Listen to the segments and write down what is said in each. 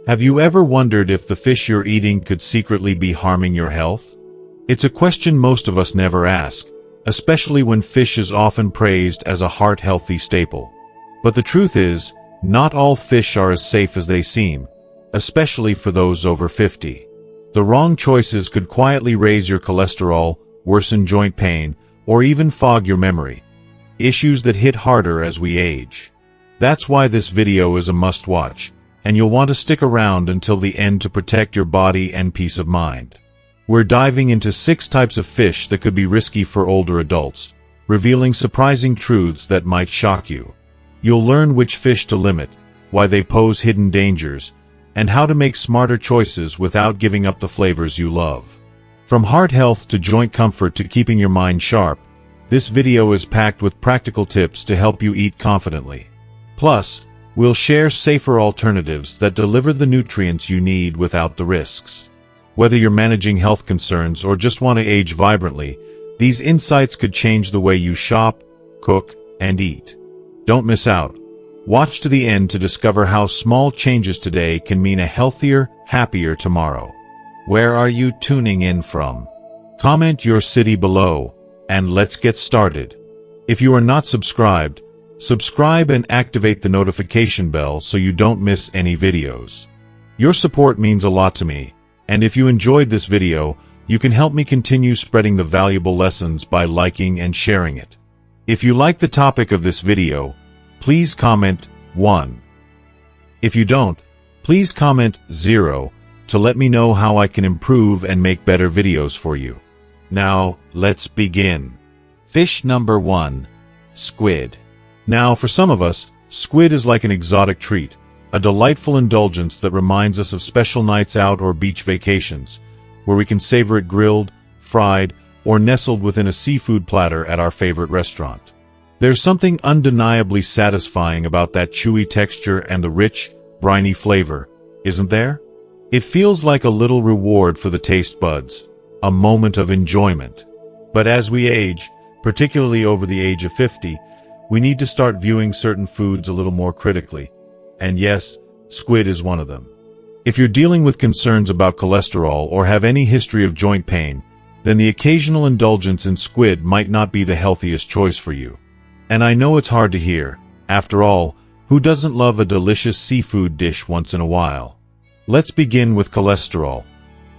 Have you ever wondered if the fish you're eating could secretly be harming your health? It's a question most of us never ask, especially when fish is often praised as a heart-healthy staple. But the truth is, not all fish are as safe as they seem, especially for those over 50. The wrong choices could quietly raise your cholesterol, worsen joint pain, or even fog your memory. Issues that hit harder as we age. That's why this video is a must-watch, and you'll want to stick around until the end to protect your body and peace of mind. We're diving into 6 types of fish that could be risky for older adults, revealing surprising truths that might shock you. You'll learn which fish to limit, why they pose hidden dangers, and how to make smarter choices without giving up the flavors you love. From heart health to joint comfort to keeping your mind sharp, this video is packed with practical tips to help you eat confidently. Plus, we'll share safer alternatives that deliver the nutrients you need without the risks. Whether you're managing health concerns or just want to age vibrantly, these insights could change the way you shop, cook, and eat. Don't miss out. Watch to the end to discover how small changes today can mean a healthier, happier tomorrow. Where are you tuning in from? Comment your city below, and let's get started. If you are not subscribed, subscribe and activate the notification bell so you don't miss any videos. Your support means a lot to me, and if you enjoyed this video, you can help me continue spreading the valuable lessons by liking and sharing it. If you like the topic of this video, please comment 1. If you don't, please comment 0 to let me know how I can improve and make better videos for you. Now, let's begin. Fish number 1. Squid. Now, for some of us, squid is like an exotic treat, a delightful indulgence that reminds us of special nights out or beach vacations, where we can savor it grilled, fried, or nestled within a seafood platter at our favorite restaurant. There's something undeniably satisfying about that chewy texture and the rich, briny flavor, isn't there? It feels like a little reward for the taste buds, a moment of enjoyment. But as we age, particularly over the age of 50, we need to start viewing certain foods a little more critically. And yes, squid is one of them. If you're dealing with concerns about cholesterol or have any history of joint pain, then the occasional indulgence in squid might not be the healthiest choice for you. And I know it's hard to hear. After all, who doesn't love a delicious seafood dish once in a while? Let's begin with cholesterol,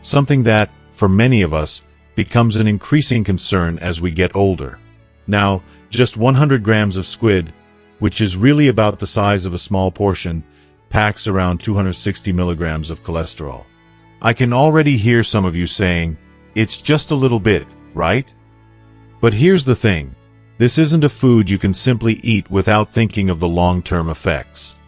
something that, for many of us, becomes an increasing concern as we get older. Now, just 100 grams of squid, which is really about the size of a small portion, packs around 260 milligrams of cholesterol. I can already hear some of you saying, it's just a little bit, right? But here's the thing. This isn't a food you can simply eat without thinking of the long-term effects.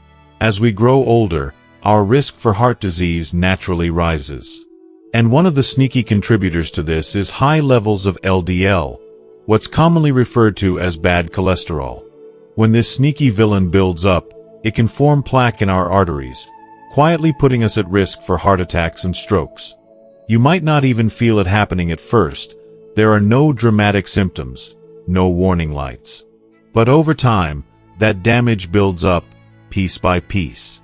As we grow older, our risk for heart disease naturally rises. And one of the sneaky contributors to this is high levels of LDL, what's commonly referred to as bad cholesterol. When this sneaky villain builds up, it can form plaque in our arteries, quietly putting us at risk for heart attacks and strokes. You might not even feel it happening at first. There are no dramatic symptoms, no warning lights. But over time, that damage builds up, piece by piece.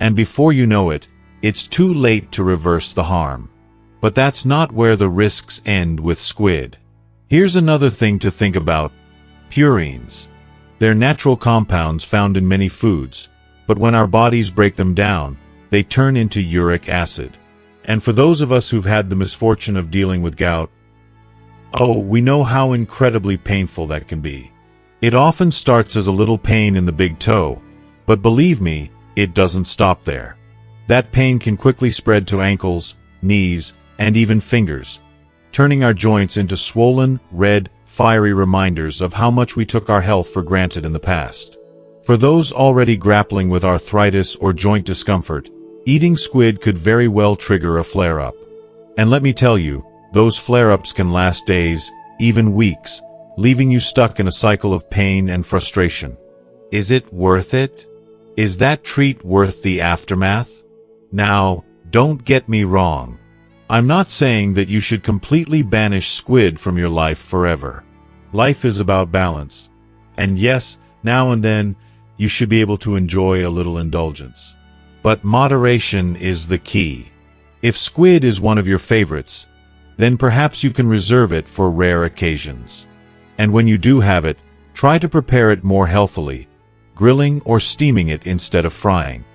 And before you know it, it's too late to reverse the harm. But that's not where the risks end with squid. Here's another thing to think about. Purines. They're natural compounds found in many foods, but when our bodies break them down, they turn into uric acid. And for those of us who've had the misfortune of dealing with gout, we know how incredibly painful that can be. It often starts as a little pain in the big toe, but believe me, it doesn't stop there. That pain can quickly spread to ankles, knees, and even fingers, turning our joints into swollen, red, fiery reminders of how much we took our health for granted in the past. For those already grappling with arthritis or joint discomfort, eating squid could very well trigger a flare-up. And let me tell you, those flare-ups can last days, even weeks, leaving you stuck in a cycle of pain and frustration. Is it worth it? Is that treat worth the aftermath? Now, don't get me wrong. I'm not saying that you should completely banish squid from your life forever. Life is about balance. And yes, now and then, you should be able to enjoy a little indulgence. But moderation is the key. If squid is one of your favorites, then perhaps you can reserve it for rare occasions. And when you do have it, try to prepare it more healthily, grilling or steaming it instead of frying.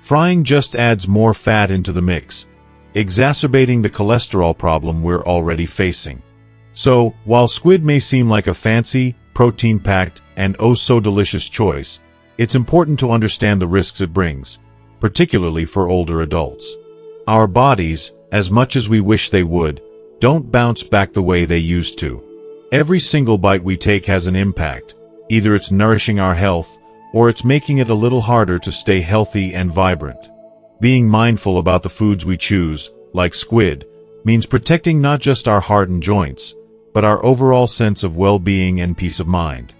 Frying just adds more fat into the mix, exacerbating the cholesterol problem we're already facing. So, while squid may seem like a fancy, protein-packed, and oh-so-delicious choice, it's important to understand the risks it brings, particularly for older adults. Our bodies, as much as we wish they would, don't bounce back the way they used to. Every single bite we take has an impact. Either it's nourishing our health, or it's making it a little harder to stay healthy and vibrant. Being mindful about the foods we choose, like squid, means protecting not just our heart and joints, but our overall sense of well-being and peace of mind.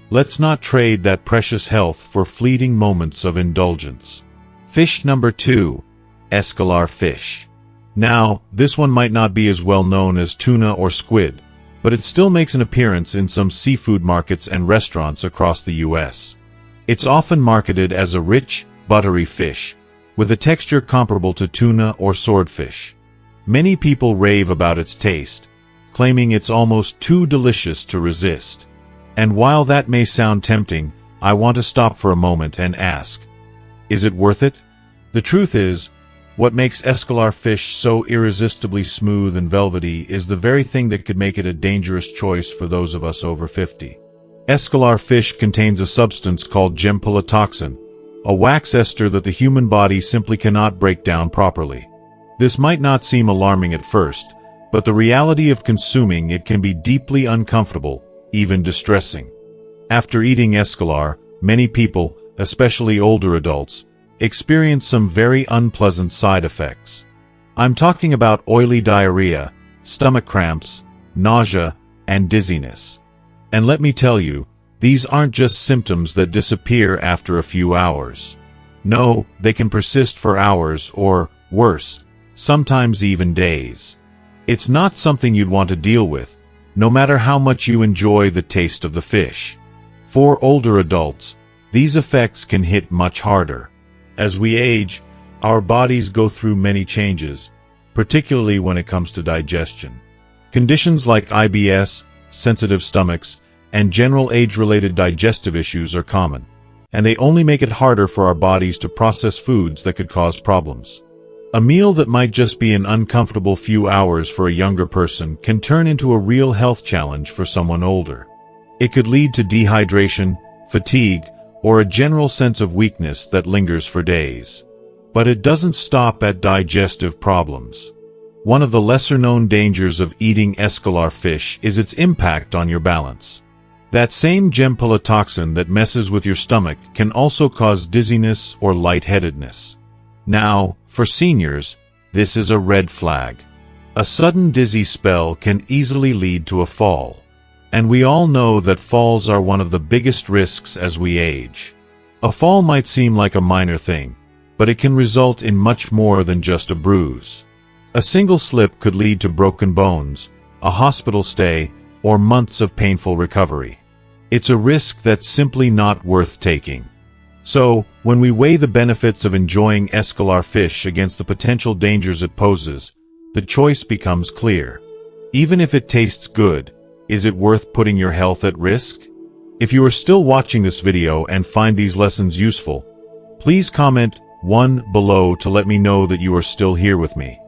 Let's not trade that precious health for fleeting moments of indulgence. Fish number 2, escolar fish. Now, this one might not be as well known as tuna or squid, but it still makes an appearance in some seafood markets and restaurants across the U.S. It's often marketed as a rich, buttery fish, with a texture comparable to tuna or swordfish. Many people rave about its taste, claiming it's almost too delicious to resist. And while that may sound tempting, I want to stop for a moment and ask, is it worth it? The truth is, what makes escolar fish so irresistibly smooth and velvety is the very thing that could make it a dangerous choice for those of us over 50. Escolar fish contains a substance called toxin, a wax ester that the human body simply cannot break down properly. This might not seem alarming at first, but the reality of consuming it can be deeply uncomfortable, even distressing. After eating escolar, many people, especially older adults, experience some very unpleasant side effects. I'm talking about oily diarrhea, stomach cramps, nausea, and dizziness. And let me tell you, these aren't just symptoms that disappear after a few hours. No, they can persist for hours or, worse, sometimes even days. It's not something you'd want to deal with, no matter how much you enjoy the taste of the fish. For older adults, these effects can hit much harder. As we age, our bodies go through many changes, particularly when it comes to digestion. Conditions like IBS, sensitive stomachs, and general age-related digestive issues are common, and they only make it harder for our bodies to process foods that could cause problems. A meal that might just be an uncomfortable few hours for a younger person can turn into a real health challenge for someone older. It could lead to dehydration, fatigue, or a general sense of weakness that lingers for days. But it doesn't stop at digestive problems. One of the lesser-known dangers of eating escolar fish is its impact on your balance. That same toxin that messes with your stomach can also cause dizziness or lightheadedness. Now, for seniors, this is a red flag. A sudden dizzy spell can easily lead to a fall. And we all know that falls are one of the biggest risks as we age. A fall might seem like a minor thing, but it can result in much more than just a bruise. A single slip could lead to broken bones, a hospital stay, or months of painful recovery. It's a risk that's simply not worth taking. So, when we weigh the benefits of enjoying escolar fish against the potential dangers it poses, the choice becomes clear. Even if it tastes good, is it worth putting your health at risk? If you are still watching this video and find these lessons useful, please comment 1 below to let me know that you are still here with me.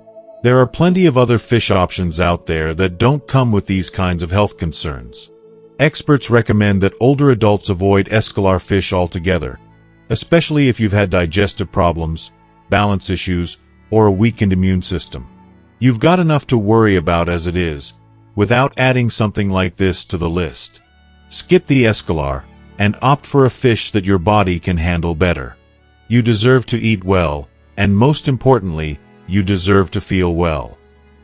There are plenty of other fish options out there that don't come with these kinds of health concerns. Experts recommend that older adults avoid escolar fish altogether, especially if you've had digestive problems, balance issues, or a weakened immune system. You've got enough to worry about as it is, without adding something like this to the list. Skip the escolar, and opt for a fish that your body can handle better. You deserve to eat well, and most importantly, you deserve to feel well.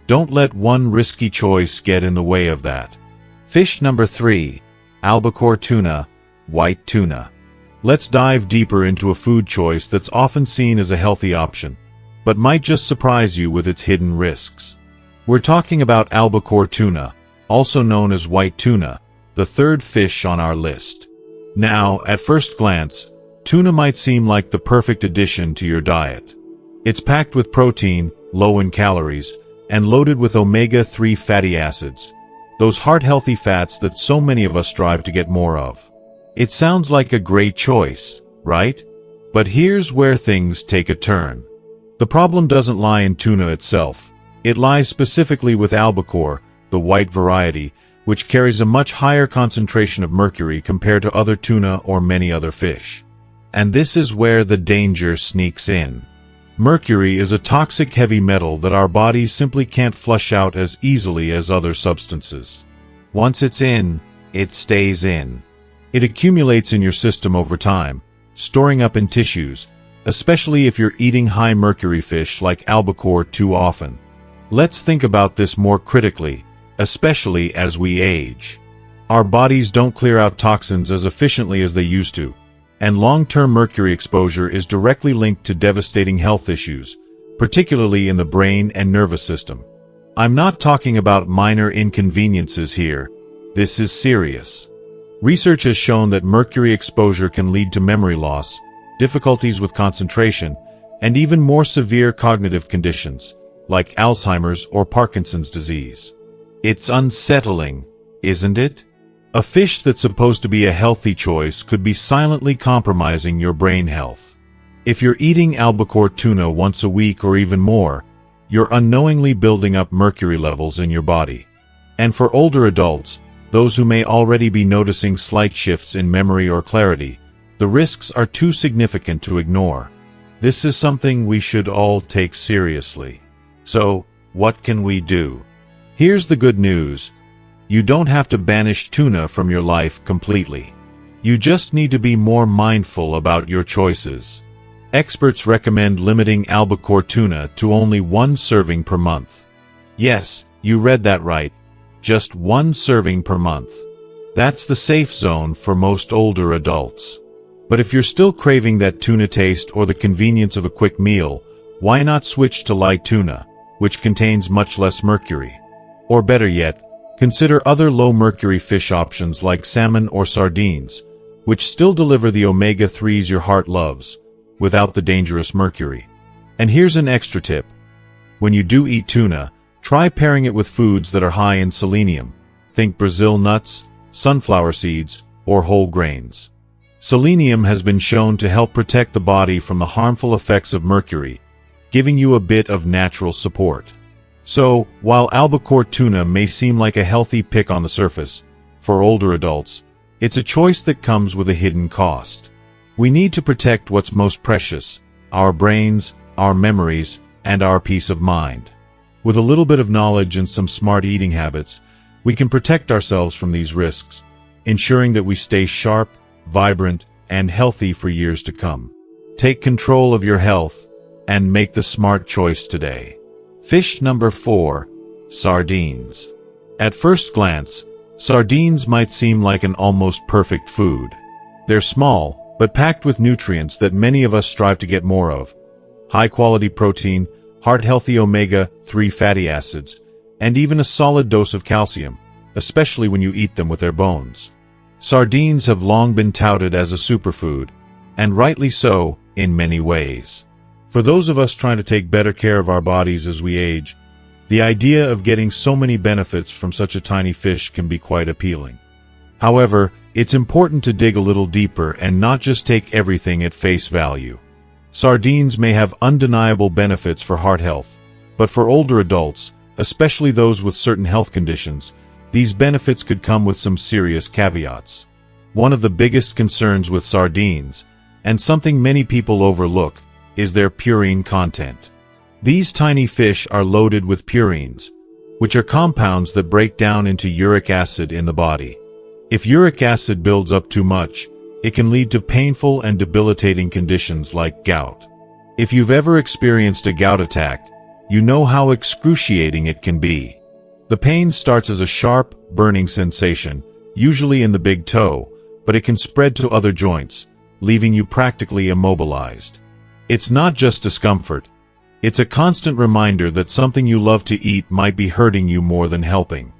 Don't let one risky choice get in the way of that. Fish number 3, albacore tuna, white tuna. Let's dive deeper into a food choice that's often seen as a healthy option, but might just surprise you with its hidden risks. We're talking about albacore tuna, also known as white tuna, the third fish on our list. Now, at first glance, tuna might seem like the perfect addition to your diet. It's packed with protein, low in calories, and loaded with omega-3 fatty acids, those heart-healthy fats that so many of us strive to get more of. It sounds like a great choice, right? But here's where things take a turn. The problem doesn't lie in tuna itself. It lies specifically with albacore, the white variety, which carries a much higher concentration of mercury compared to other tuna or many other fish. And this is where the danger sneaks in. Mercury is a toxic heavy metal that our bodies simply can't flush out as easily as other substances. Once it's in, it stays in. It accumulates in your system over time, storing up in tissues, especially if you're eating high mercury fish like albacore too often. Let's think about this more critically, especially as we age. Our bodies don't clear out toxins as efficiently as they used to, and long-term mercury exposure is directly linked to devastating health issues, particularly in the brain and nervous system. I'm not talking about minor inconveniences here. This is serious. Research has shown that mercury exposure can lead to memory loss, difficulties with concentration, and even more severe cognitive conditions, like Alzheimer's or Parkinson's disease. It's unsettling, isn't it? A fish that's supposed to be a healthy choice could be silently compromising your brain health. If you're eating albacore tuna once a week or even more, you're unknowingly building up mercury levels in your body. And for older adults, those who may already be noticing slight shifts in memory or clarity, the risks are too significant to ignore. This is something we should all take seriously. So, what can we do? Here's the good news. You don't have to banish tuna from your life completely. You just need to be more mindful about your choices. Experts recommend limiting albacore tuna to only 1 serving per month. Yes, you read that right. Just 1 serving per month. That's the safe zone for most older adults. But if you're still craving that tuna taste or the convenience of a quick meal, why not switch to light tuna, which contains much less mercury? Or better yet, consider other low-mercury fish options like salmon or sardines, which still deliver the omega-3s your heart loves, without the dangerous mercury. And here's an extra tip. When you do eat tuna, try pairing it with foods that are high in selenium. Think Brazil nuts, sunflower seeds, or whole grains. Selenium has been shown to help protect the body from the harmful effects of mercury, giving you a bit of natural support. So, while albacore tuna may seem like a healthy pick on the surface, for older adults, it's a choice that comes with a hidden cost. We need to protect what's most precious: our brains, our memories, and our peace of mind. With a little bit of knowledge and some smart eating habits, we can protect ourselves from these risks, ensuring that we stay sharp, vibrant, and healthy for years to come. Take control of your health, and make the smart choice today. Fish number 4, sardines. At first glance, sardines might seem like an almost perfect food. They're small, but packed with nutrients that many of us strive to get more of. High-quality protein, heart-healthy omega-3 fatty acids, and even a solid dose of calcium, especially when you eat them with their bones. Sardines have long been touted as a superfood, and rightly so, in many ways. For those of us trying to take better care of our bodies as we age, the idea of getting so many benefits from such a tiny fish can be quite appealing. However, it's important to dig a little deeper and not just take everything at face value. Sardines may have undeniable benefits for heart health, but for older adults, especially those with certain health conditions, these benefits could come with some serious caveats. One of the biggest concerns with sardines, and something many people overlook, is their purine content. These tiny fish are loaded with purines, which are compounds that break down into uric acid in the body. If uric acid builds up too much, it can lead to painful and debilitating conditions like gout. If you've ever experienced a gout attack, you know how excruciating it can be. The pain starts as a sharp, burning sensation, usually in the big toe, but it can spread to other joints, leaving you practically immobilized. It's not just discomfort. It's a constant reminder that something you love to eat might be hurting you more than helping.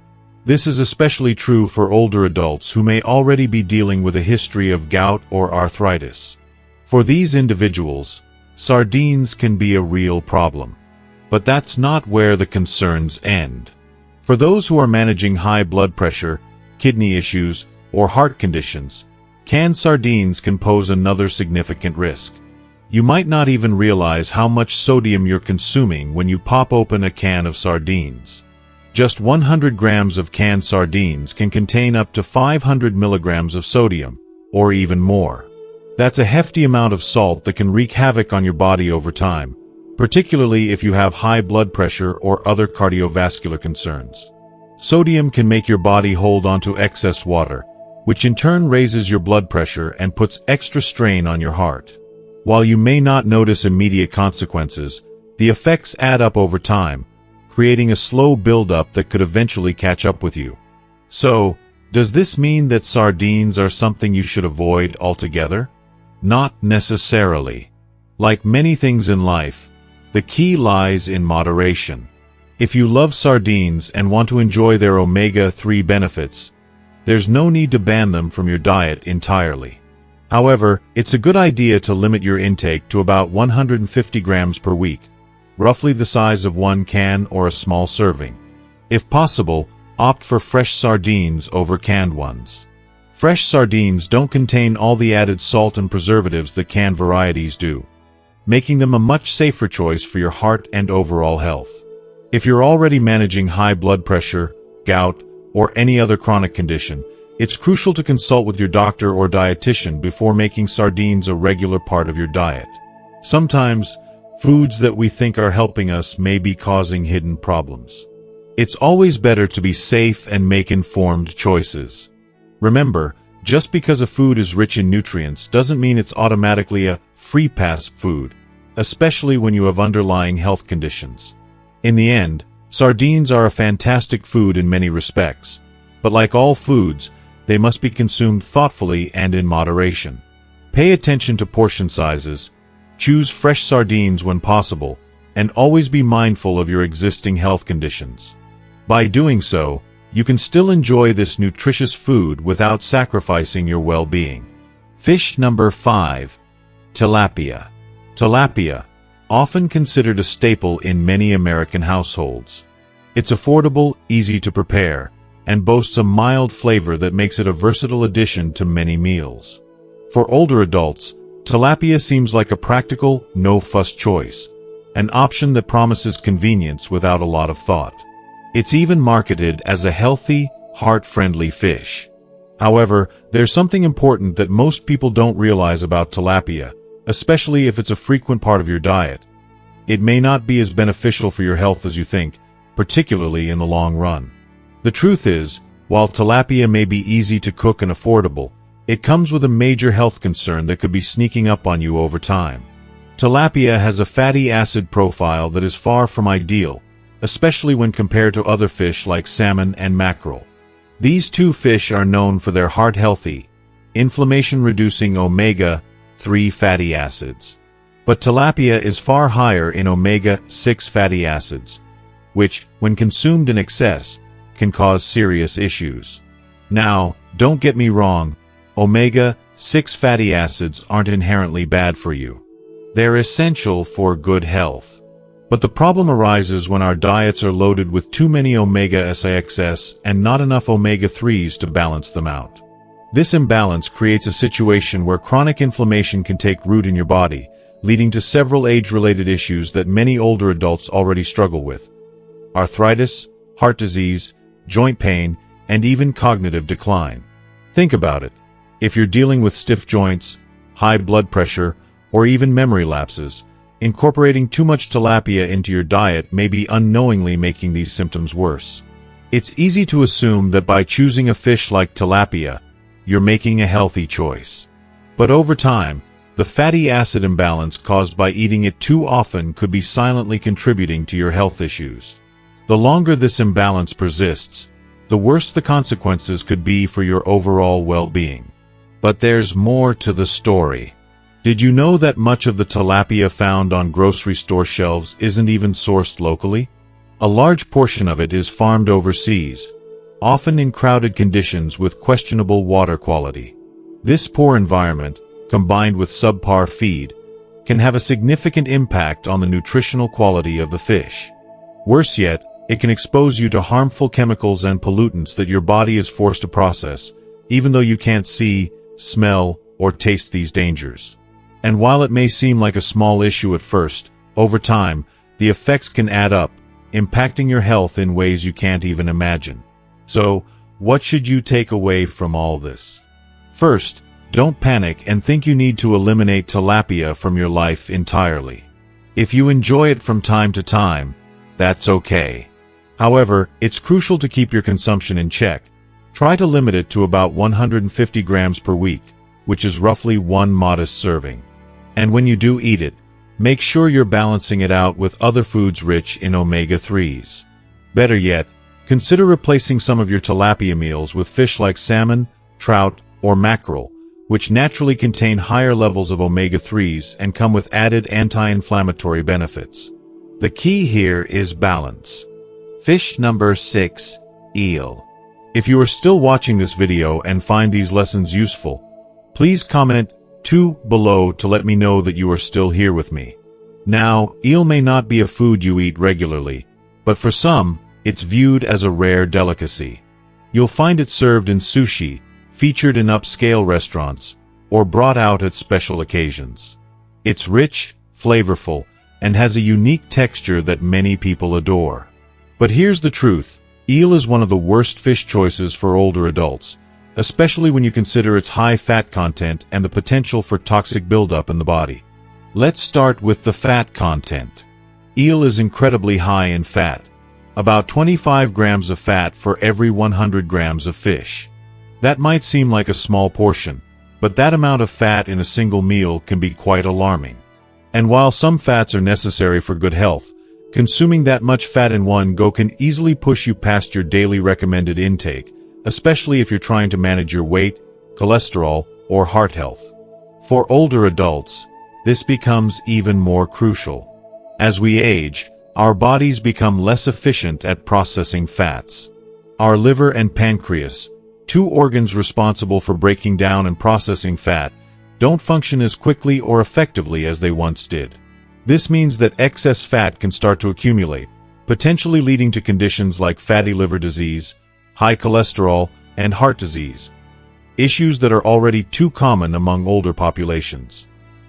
This is especially true for older adults who may already be dealing with a history of gout or arthritis. For these individuals, sardines can be a real problem. But that's not where the concerns end. For those who are managing high blood pressure, kidney issues, or heart conditions, canned sardines can pose another significant risk. You might not even realize how much sodium you're consuming when you pop open a can of sardines. Just 100 grams of canned sardines can contain up to 500 milligrams of sodium, or even more. That's a hefty amount of salt that can wreak havoc on your body over time, particularly if you have high blood pressure or other cardiovascular concerns. Sodium can make your body hold onto excess water, which in turn raises your blood pressure and puts extra strain on your heart. While you may not notice immediate consequences, the effects add up over time, creating a slow buildup that could eventually catch up with you. So, does this mean that sardines are something you should avoid altogether? Not necessarily. Like many things in life, the key lies in moderation. If you love sardines and want to enjoy their omega-3 benefits, there's no need to ban them from your diet entirely. However, it's a good idea to limit your intake to about 150 grams per week, roughly the size of one can or a small serving. If possible, opt for fresh sardines over canned ones. Fresh sardines don't contain all the added salt and preservatives that canned varieties do, making them a much safer choice for your heart and overall health. If you're already managing high blood pressure, gout, or any other chronic condition, it's crucial to consult with your doctor or dietitian before making sardines a regular part of your diet. Sometimes, foods that we think are helping us may be causing hidden problems. It's always better to be safe and make informed choices. Remember, just because a food is rich in nutrients doesn't mean it's automatically a free pass food, especially when you have underlying health conditions. In the end, sardines are a fantastic food in many respects, but like all foods, they must be consumed thoughtfully and in moderation. Pay attention to portion sizes, choose fresh sardines when possible, and always be mindful of your existing health conditions. By doing so, you can still enjoy this nutritious food without sacrificing your well-being. Fish number 5. Tilapia. Tilapia, often considered a staple in many American households. It's affordable, easy to prepare, and boasts a mild flavor that makes it a versatile addition to many meals. For older adults, tilapia seems like a practical, no-fuss choice, an option that promises convenience without a lot of thought. It's even marketed as a healthy, heart-friendly fish. However, there's something important that most people don't realize about tilapia, especially if it's a frequent part of your diet. It may not be as beneficial for your health as you think, particularly in the long run. The truth is, while tilapia may be easy to cook and affordable, it comes with a major health concern that could be sneaking up on you over time. Tilapia has a fatty acid profile that is far from ideal, especially when compared to other fish like salmon and mackerel. These two fish are known for their heart-healthy, inflammation-reducing omega-3 fatty acids. But tilapia is far higher in omega-6 fatty acids, which, when consumed in excess, can cause serious issues. Now, don't get me wrong, omega-6 fatty acids aren't inherently bad for you. They're essential for good health. But the problem arises when our diets are loaded with too many omega-6 and not enough omega-3s to balance them out. This imbalance creates a situation where chronic inflammation can take root in your body, leading to several age-related issues that many older adults already struggle with: arthritis, heart disease, joint pain, and even cognitive decline. Think about it. If you're dealing with stiff joints, high blood pressure, or even memory lapses, incorporating too much tilapia into your diet may be unknowingly making these symptoms worse. It's easy to assume that by choosing a fish like tilapia, you're making a healthy choice. But over time, the fatty acid imbalance caused by eating it too often could be silently contributing to your health issues. The longer this imbalance persists, the worse the consequences could be for your overall well-being. But there's more to the story. Did you know that much of the tilapia found on grocery store shelves isn't even sourced locally? A large portion of it is farmed overseas, often in crowded conditions with questionable water quality. This poor environment, combined with subpar feed, can have a significant impact on the nutritional quality of the fish. Worse yet, it can expose you to harmful chemicals and pollutants that your body is forced to process, even though you can't see, smell, or taste these dangers. And while it may seem like a small issue at first, over time, the effects can add up, impacting your health in ways you can't even imagine. So, what should you take away from all this? First, don't panic and think you need to eliminate tilapia from your life entirely. If you enjoy it from time to time, that's okay. However, it's crucial to keep your consumption in check. Try to limit it to about 150 grams per week, which is roughly one modest serving. And when you do eat it, make sure you're balancing it out with other foods rich in omega-3s. Better yet, consider replacing some of your tilapia meals with fish like salmon, trout, or mackerel, which naturally contain higher levels of omega-3s and come with added anti-inflammatory benefits. The key here is balance. Fish number 6, eel. If you are still watching this video and find these lessons useful, please comment 2 below to let me know that you are still here with me. Now, eel may not be a food you eat regularly, but for some, it's viewed as a rare delicacy. You'll find it served in sushi, featured in upscale restaurants, or brought out at special occasions. It's rich, flavorful, and has a unique texture that many people adore. But here's the truth, eel is one of the worst fish choices for older adults, especially when you consider its high fat content and the potential for toxic buildup in the body. Let's start with the fat content. Eel is incredibly high in fat, about 25 grams of fat for every 100 grams of fish. That might seem like a small portion, but that amount of fat in a single meal can be quite alarming. And while some fats are necessary for good health, consuming that much fat in one go can easily push you past your daily recommended intake, especially if you're trying to manage your weight, cholesterol, or heart health. For older adults, this becomes even more crucial. As we age, our bodies become less efficient at processing fats. Our liver and pancreas, 2 organs responsible for breaking down and processing fat, don't function as quickly or effectively as they once did. This means that excess fat can start to accumulate, potentially leading to conditions like fatty liver disease, high cholesterol, and heart disease, issues that are already too common among older populations.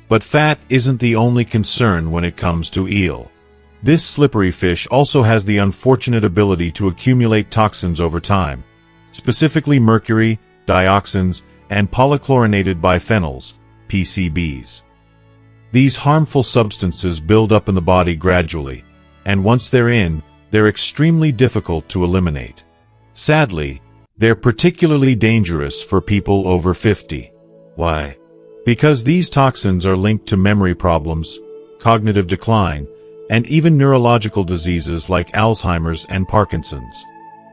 But fat isn't the only concern when it comes to eel. This slippery fish also has the unfortunate ability to accumulate toxins over time, specifically mercury, dioxins, and polychlorinated biphenyls, PCBs. These harmful substances build up in the body gradually, and once they're in, they're extremely difficult to eliminate. Sadly, they're particularly dangerous for people over 50. Why? Because these toxins are linked to memory problems, cognitive decline, and even neurological diseases like Alzheimer's and Parkinson's.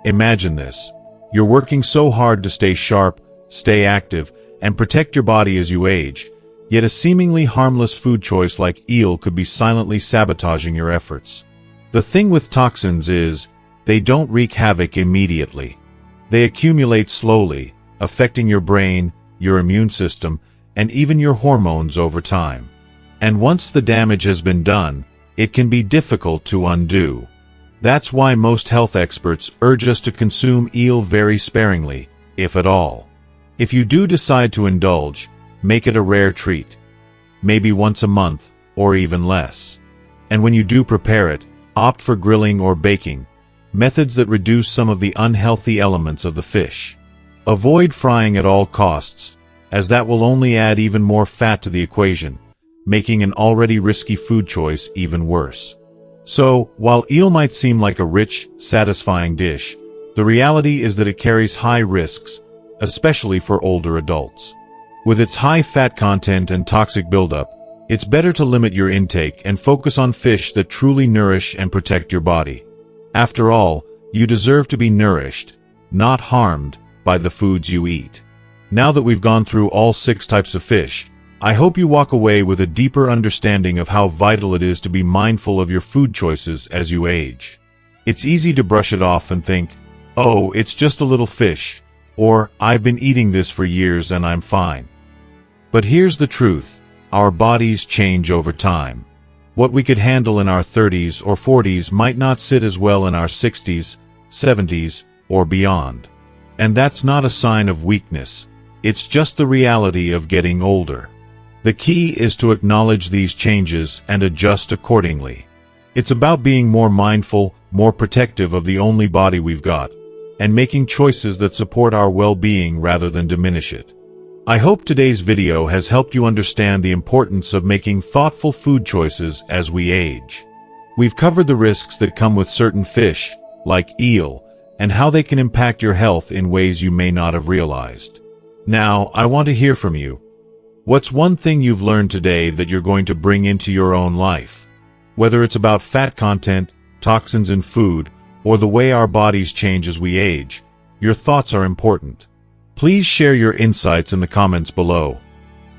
Imagine this. You're working so hard to stay sharp, stay active, and protect your body as you age, yet a seemingly harmless food choice like eel could be silently sabotaging your efforts. The thing with toxins is, they don't wreak havoc immediately. They accumulate slowly, affecting your brain, your immune system, and even your hormones over time. And once the damage has been done, it can be difficult to undo. That's why most health experts urge us to consume eel very sparingly, if at all. If you do decide to indulge, make it a rare treat. Maybe once a month, or even less. And when you do prepare it, opt for grilling or baking, methods that reduce some of the unhealthy elements of the fish. Avoid frying at all costs, as that will only add even more fat to the equation, making an already risky food choice even worse. So, while eel might seem like a rich, satisfying dish, the reality is that it carries high risks, especially for older adults. With its high fat content and toxic buildup, it's better to limit your intake and focus on fish that truly nourish and protect your body. After all, you deserve to be nourished, not harmed, by the foods you eat. Now that we've gone through all 6 types of fish, I hope you walk away with a deeper understanding of how vital it is to be mindful of your food choices as you age. It's easy to brush it off and think, oh, it's just a little fish, or I've been eating this for years and I'm fine. But here's the truth. Our bodies change over time. What we could handle in our 30s or 40s might not sit as well in our 60s, 70s, or beyond. And that's not a sign of weakness. It's just the reality of getting older. The key is to acknowledge these changes and adjust accordingly. It's about being more mindful, more protective of the only body we've got, and making choices that support our well-being rather than diminish it. I hope today's video has helped you understand the importance of making thoughtful food choices as we age. We've covered the risks that come with certain fish, like eel, and how they can impact your health in ways you may not have realized. Now, I want to hear from you. What's one thing you've learned today that you're going to bring into your own life? Whether it's about fat content, toxins in food, or the way our bodies change as we age, your thoughts are important. Please share your insights in the comments below.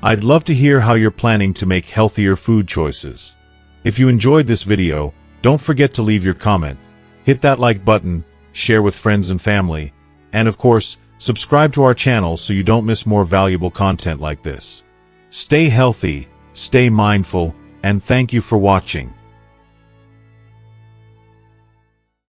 I'd love to hear how you're planning to make healthier food choices. If you enjoyed this video, don't forget to leave your comment, hit that like button, share with friends and family, and of course, subscribe to our channel so you don't miss more valuable content like this. Stay healthy, stay mindful, and thank you for watching.